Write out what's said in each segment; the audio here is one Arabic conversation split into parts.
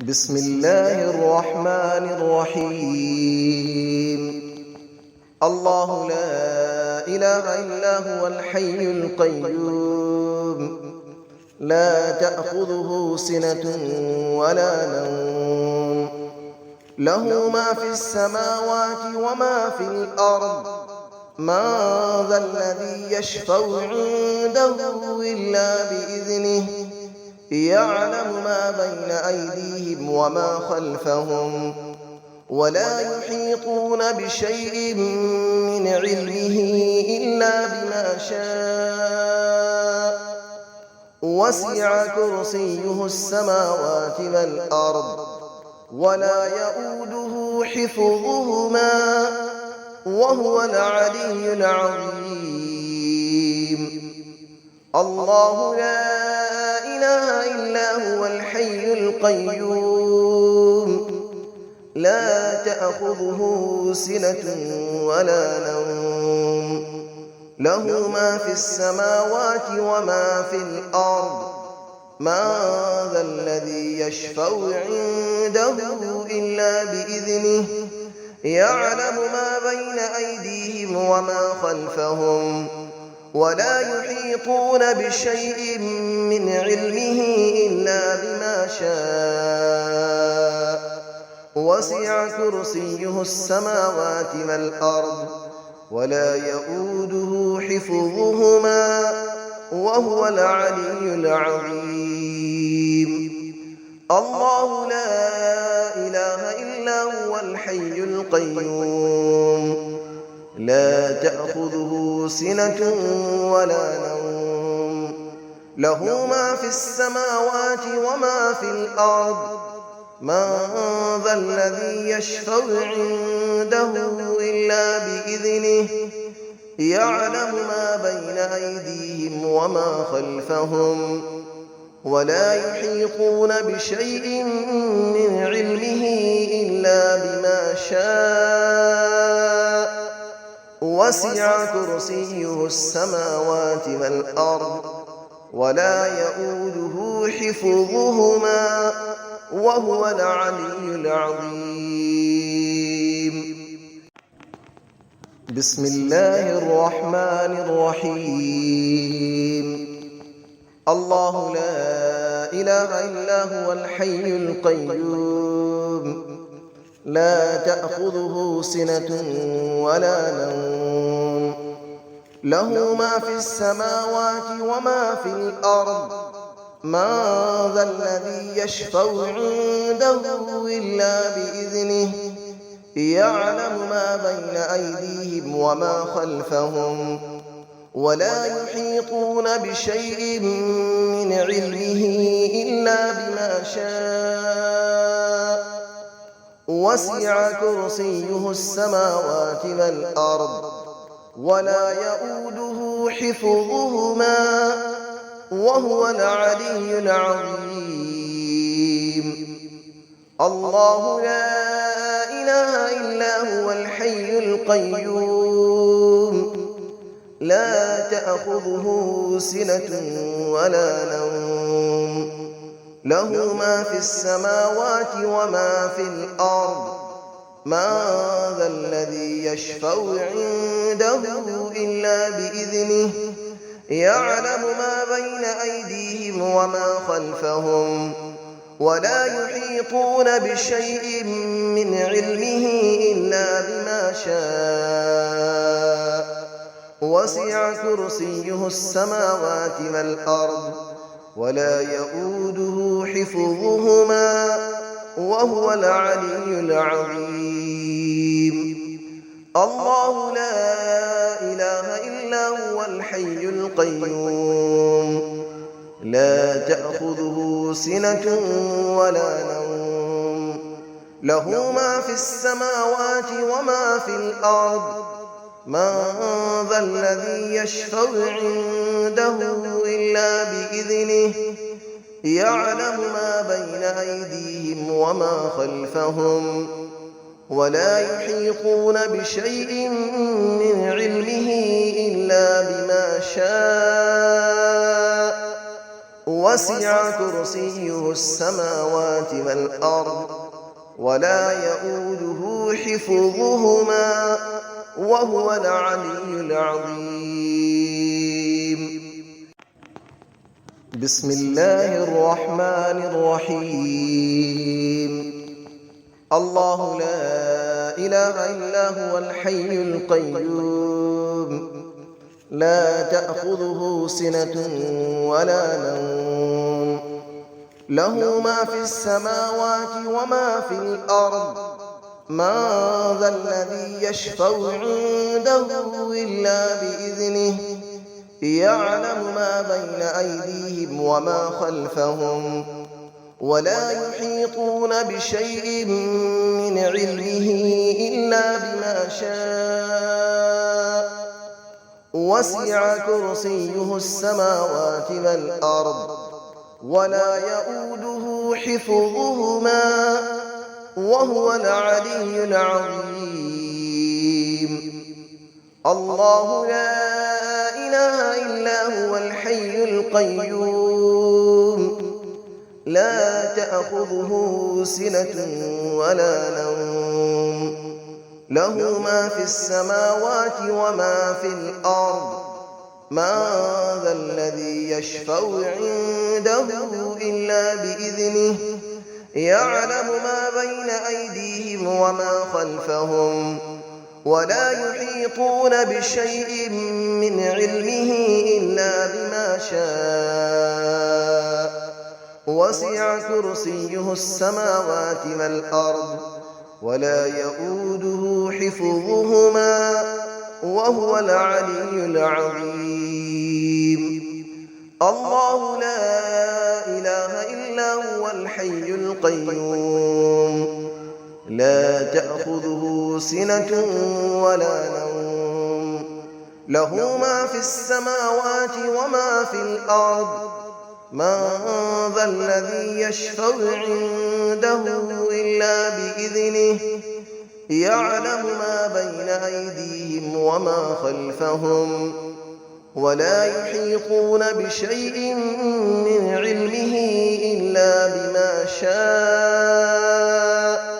بسم الله الرحمن الرحيم. الله لا إله إلا هو الحي القيوم، لا تأخذه سنة ولا نوم، له ما في السماوات وما في الأرض. من ذا الذي يشفع عنده إلا بإذنه، يعلم ما بين أيديهم وما خلفهم، ولا يحيطون بشيء من علمه إلا بما شاء. وسع كرسيه السماوات والأرض، ولا يؤوده حفظهما، وهو العلي العظيم. الله لا إله إلا هو الحي القيوم، لا تأخذه سنة ولا نوم، له ما في السماوات وما في الأرض. من ذا الذي يشفع عنده إلا بإذنه، يعلم ما بين أيديهم وما خلفهم، ولا يحيطون بشيء من علمه إلا بما شاء. وسع كرسيه السماوات والأرض، ولا يؤوده حفظهما، وهو العلي العظيم. الله لا إله إلا هو الحي القيوم، لا تأخذه سنة ولا نوم، له ما في السماوات وما في الأرض. من ذا الذي يشفع عنده إلا بإذنه، يعلم ما بين أيديهم وما خلفهم، ولا يحيطون بشيء من علمه إلا بما شاء. وسع كرسيه السماوات والأرض، ولا يؤوده حفظهما، وهو العلي العظيم. بسم الله الرحمن الرحيم. الله لا إله إلا هو الحي القيوم، لا تأخذه سنة ولا نوم، له ما في السماوات وما في الأرض. من ذا الذي يشفع عنده إلا بإذنه، يعلم ما بين أيديهم وما خلفهم، ولا يحيطون بشيء من علمه إلا بما شاء. وسع كرسيه السماوات والأرض، ولا يؤوده حفظهما، وهو العلي العظيم. الله لا إله إلا هو الحي القيوم، لا تأخذه سنة ولا نوم، له ما في السماوات وما في الأرض. من ذا الذي يشفع عنده إلا بإذنه، يعلم ما بين أيديهم وما خلفهم، ولا يحيطون بشيء من علمه إلا بما شاء. وسع كرسيه السماوات والأرض، ولا يؤوده حفظهما، وهو العلي العظيم. الله لا إله إلا هو الحي القيوم، لا تأخذه سنة ولا نوم، له ما في السماوات وما في الأرض. من ذا الذي يشفع عنده إلا بإذنه، يعلم ما بين أيديهم وما خلفهم، ولا يحيطون بشيء من علمه إلا بما شاء. وسع كرسيه السماوات والأرض ولا يؤوده حفظهما وهو العلي العظيم. بسم الله الرحمن الرحيم. الله لا إله إلا هو الحي القيوم لا تأخذه سنة ولا نوم له ما في السماوات وما في الأرض من ذا الذي يشفع عنده إلا بإذنه يعلم ما بين أيديهم وما خلفهم ولا يحيطون بشيء من علمه إلا بما شاء وسع كرسيه السماوات والأرض ولا يؤوده حفظهما وهو العلي العظيم. الله لا إله إلا هو الحي القيوم لا تأخذه سنة ولا نوم له ما في السماوات وما في الأرض من ذا الذي يشفع عنده إلا بإذنه يعلم ما بين أيديهم وما خلفهم ولا يحيطون بشيء من علمه إلا بما شاء وسع كرسيه السماوات والأرض ولا يؤوده حفظهما وهو العلي العظيم. الله لا إله إلا هو الحي القيوم لا تأخذه سنة ولا نوم له ما في السماوات وما في الأرض من ذا الذي يشفع عنده إلا بإذنه يعلم ما بين أيديهم وما خلفهم ولا يحيطون بشيء من علمه إلا بما شاء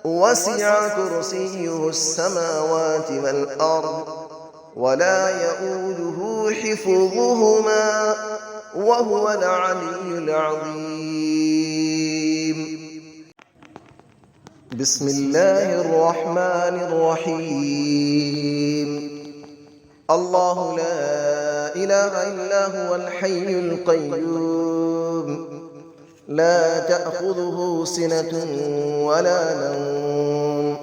وسع كرسيه السماوات والأرض ولا يؤوده حفظهما وهو العلي العظيم. بسم الله الرحمن الرحيم. الله لا إله إلا هو الحي القيوم لا تأخذه سنة ولا نوم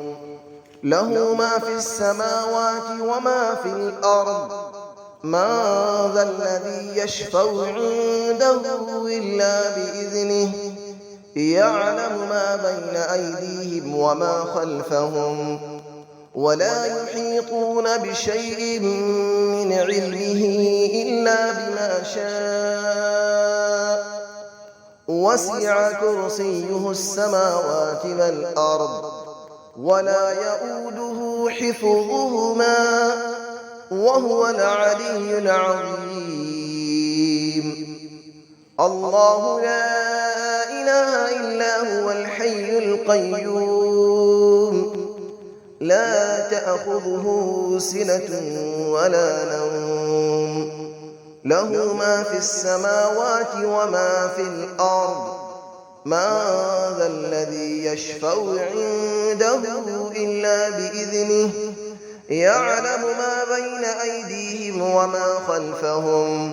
له ما في السماوات وما في الأرض من ذا الذي يشفع عنده إلا بإذنه يعلم ما بين أيديهم وما خلفهم ولا يحيطون بشيء من علمه إلا بما شاء وسع كرسيه السماوات والأرض ولا يؤوده حفظهما وهو العلي العظيم. الله لا إله إلا هو الحي القيوم لا تأخذه سنة ولا نوم له ما في السماوات وما في الأرض من ذا الذي يشفع عنده إلا بإذنه يعلم ما بين أيديهم وما خلفهم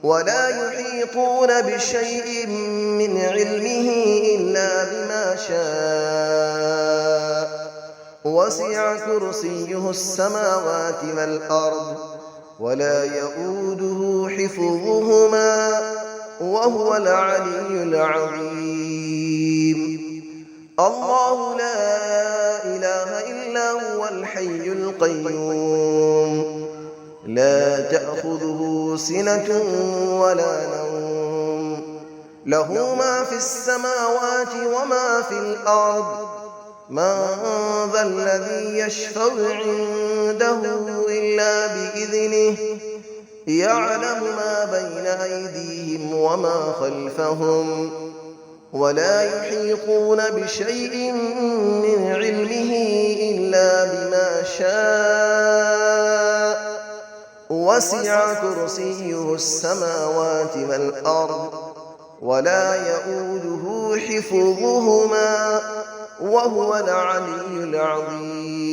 ولا يحيطون بشيء من علمه إلا بما شاء وسع كرسيه السماوات والأرض ولا يؤوده حفظهما وهو العلي العظيم. الله لا إله إلا هو الحي القيوم لا تأخذه سنة ولا نوم له ما في السماوات وما في الأرض من ذا الذي يشفع عنده إلا بإذنه يعلم ما بين أيديهم وما خلفهم ولا يحيطون بشيء من علمه إلا بما شاء وسع كرسيه السماوات والأرض ولا يئوده حفظهما وهو العلي العظيم